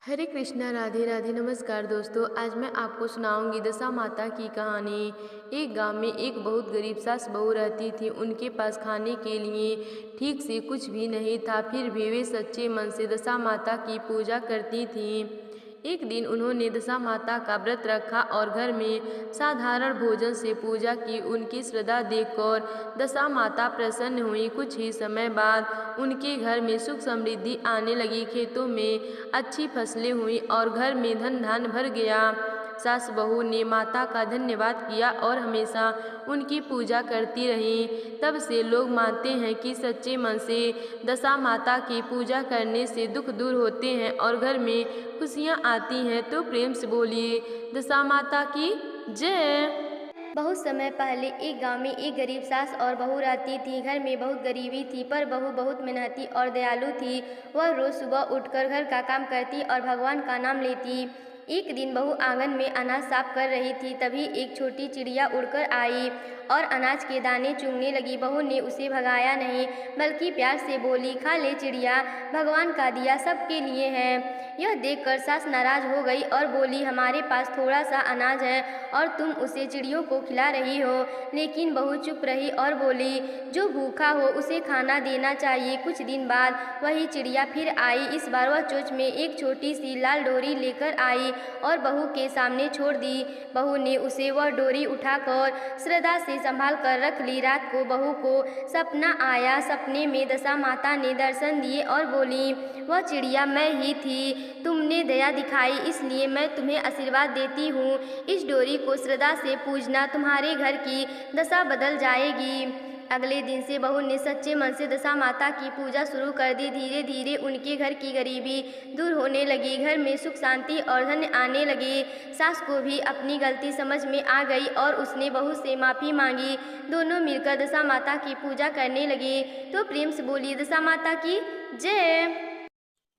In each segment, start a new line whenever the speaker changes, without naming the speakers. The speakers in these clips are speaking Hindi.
हरे कृष्णा, राधे राधे। नमस्कार दोस्तों, आज मैं आपको सुनाऊंगी दशा माता की कहानी। एक गांव में एक बहुत गरीब सास बहू रहती थी। उनके पास खाने के लिए ठीक से कुछ भी नहीं था, फिर भी वे सच्चे मन से दशा माता की पूजा करती थीं। एक दिन उन्होंने दशा माता का व्रत रखा और घर में साधारण भोजन से पूजा की। उनकी श्रद्धा देखकर दशा माता प्रसन्न हुई। कुछ ही समय बाद उनके घर में सुख समृद्धि आने लगी। खेतों में अच्छी फसलें हुई और घर में धन धान भर गया। सास बहू ने माता का धन्यवाद किया और हमेशा उनकी पूजा करती रहीं। तब से लोग मानते हैं कि सच्चे मन से दशा माता की पूजा करने से दुख दूर होते हैं और घर में खुशियाँ आती हैं। तो प्रेम से बोलिए दशा माता की जय।
बहुत समय पहले एक गांव में एक गरीब सास और बहू रहती थी। घर में बहुत गरीबी थी, पर बहू बहुत मेहनती और दयालु थी। वह रोज सुबह उठकर घर का काम करती और भगवान का नाम लेती। एक दिन बहू आंगन में अनाज साफ कर रही थी, तभी एक छोटी चिड़िया उड़कर आई और अनाज के दाने चुगने लगी। बहू ने उसे भगाया नहीं, बल्कि प्यार से बोली, खा ले चिड़िया, भगवान का दिया सबके लिए है। यह देखकर सास नाराज हो गई और बोली, हमारे पास थोड़ा सा अनाज है और तुम उसे चिड़ियों को खिला रही हो। लेकिन बहू चुप रही और बोली, जो भूखा हो उसे खाना देना चाहिए। कुछ दिन बाद वही चिड़िया फिर आई। इस बार वह चोंच में एक छोटी सी लाल डोरी लेकर आई और बहू के सामने छोड़ दी। बहू ने उसे वह डोरी उठाकर श्रद्धा से संभाल कर रख ली। रात को बहू को सपना आया। सपने में दशा माता ने दर्शन दिए और बोली, वह चिड़िया मैं ही थी। तुमने दया दिखाई, इसलिए मैं तुम्हें आशीर्वाद देती हूँ। इस डोरी को श्रद्धा से पूजना, तुम्हारे घर की दशा बदल जाएगी। अगले दिन से बहू ने सच्चे मन से दशा माता की पूजा शुरू कर दी। धीरे धीरे उनके घर की गरीबी दूर होने लगी। घर में सुख शांति और धन आने लगे। सास को भी अपनी गलती समझ में आ गई और उसने बहू से माफ़ी मांगी। दोनों मिलकर दशा माता की पूजा करने लगे। तो प्रेम से बोलिए दशा माता की जय।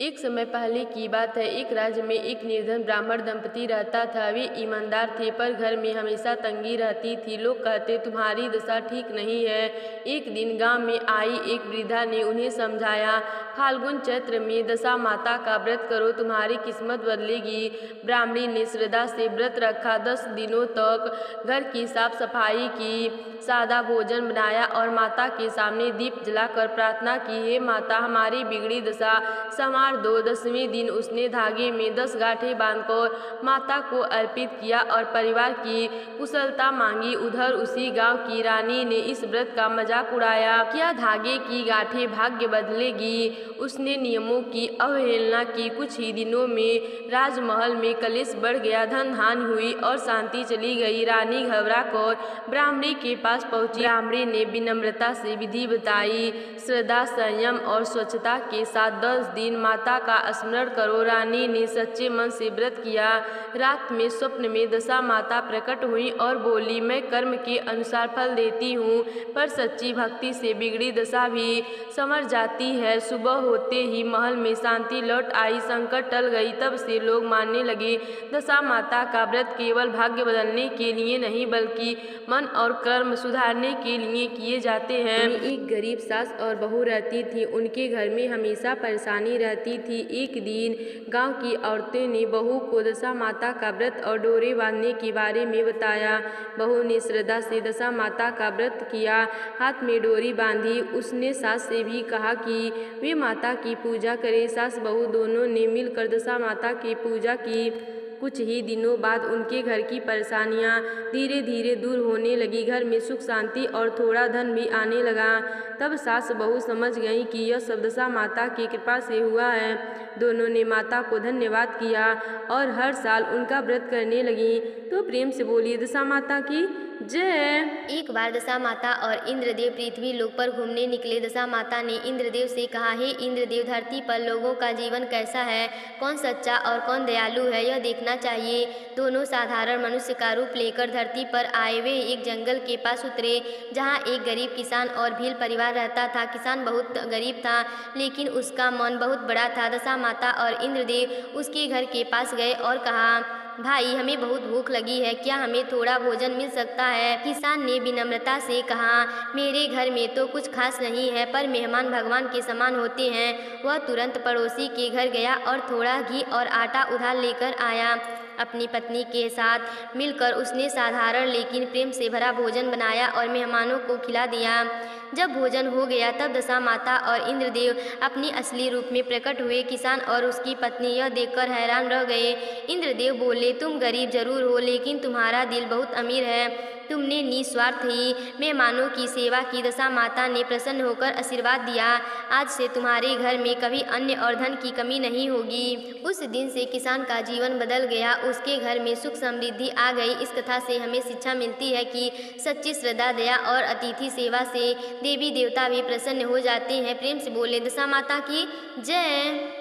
एक समय पहले की बात है। एक राज्य में एक निर्धन ब्राह्मण दंपति रहता था। वे ईमानदार थे, पर घर में हमेशा तंगी रहती थी। लोग कहते, तुम्हारी दशा ठीक नहीं है। एक दिन गांव में आई एक वृद्धा ने उन्हें समझाया, फाल्गुन चैत्र में दशा माता का व्रत करो, तुम्हारी किस्मत बदलेगी। ब्राह्मणी ने श्रद्धा से व्रत रखा। 10 दिनों तक घर की साफ सफाई की, सादा भोजन बनाया और माता के सामने दीप जलाकर प्रार्थना की, हे माता, हमारी बिगड़ी दशा संवार दो। 10वें दिन उसने धागे में 10 गांठें बांधकर माता को अर्पित किया और परिवार की कुशलता मांगी। उधर उसी गांव की रानी ने इस व्रत का मजाक उड़ाया, क्या धागे की गांठें भाग्य बदलेगी। उसने नियमों की अवहेलना की। कुछ ही दिनों में राजमहल में कलेश बढ़ गया, धन हानि हुई और शांति चली गई। रानी घबरा कर ब्राह्मणी के पास पहुंची। ब्राह्मणी ने विनम्रता से विधि बताई, श्रद्धा, संयम और स्वच्छता के साथ 10 दिन माता का स्मरण करो। रानी ने सच्चे मन से व्रत किया। रात में स्वप्न में दशा माता प्रकट हुई और बोली, मैं कर्म के अनुसार फल देती हूँ, पर सच्ची भक्ति से बिगड़ी दशा भी संवर जाती है। सुबह होते ही महल में शांति लौट आई, संकट टल गई। तब से लोग मानने लगे, दशा माता का व्रत केवल भाग्य बदलने के लिए नहीं, बल्कि मन और कर्म सुधारने के लिए किए जाते हैं। एक गरीब सास और बहू रहती थी। उनके घर में हमेशा परेशानी रहती थी। एक दिन गांव की औरतें ने बहू को दशा माता का व्रत और डोरे बांधने के बारे में बताया। बहू ने श्रद्धा से दशा माता का व्रत किया, हाथ में डोरी बांधी। उसने सास से भी कहा कि वे माता की पूजा करें। सास बहू दोनों ने मिलकर दशा माता की पूजा की। कुछ ही दिनों बाद उनके घर की परेशानियां धीरे धीरे दूर होने लगी। घर में सुख शांति और थोड़ा धन भी आने लगा। तब सास बहू समझ गईं कि यह सब दशा माता की कृपा से हुआ है। दोनों ने माता को धन्यवाद किया और हर साल उनका व्रत करने लगी। तो प्रेम से बोलिए दशा माता की जय।
एक बार दशा माता और इंद्रदेव पृथ्वी लोक पर घूमने निकले। दशा माता ने इंद्रदेव से कहा, हे इंद्रदेव, धरती पर लोगों का जीवन कैसा है, कौन सच्चा और कौन दयालु है, यह देखना चाहिए। दोनों साधारण मनुष्य का रूप लेकर धरती पर आए। वे एक जंगल के पास उतरे, जहाँ एक गरीब किसान और भील परिवार रहता था। किसान बहुत गरीब था, लेकिन उसका मन बहुत बड़ा था। दशा माता और इंद्रदेव उसके घर के पास गए और कहा, भाई हमें बहुत भूख लगी है, क्या हमें थोड़ा भोजन मिल सकता है? किसान ने विनम्रता से कहा, मेरे घर में तो कुछ खास नहीं है, पर मेहमान भगवान के समान होते हैं। वह तुरंत पड़ोसी के घर गया और थोड़ा घी और आटा उधार लेकर आया। अपनी पत्नी के साथ मिलकर उसने साधारण लेकिन प्रेम से भरा भोजन बनाया और मेहमानों को खिला दिया। जब भोजन हो गया तब दशा माता और इंद्रदेव अपनी असली रूप में प्रकट हुए। किसान और उसकी पत्नी यह देखकर हैरान रह गए। इंद्रदेव बोले, तुम गरीब जरूर हो, लेकिन तुम्हारा दिल बहुत अमीर है। तुमने निस्वार्थ ही मेहमानों की सेवा की। दशा माता ने प्रसन्न होकर आशीर्वाद दिया, आज से तुम्हारे घर में कभी अन्न और धन की कमी नहीं होगी। उस दिन से किसान का जीवन बदल गया, उसके घर में सुख समृद्धि आ गई। इस कथा से हमें शिक्षा मिलती है कि सच्ची श्रद्धा, दया और अतिथि सेवा से देवी देवता भी प्रसन्न हो जाते हैं। प्रेम से बोले दशा माता की जय।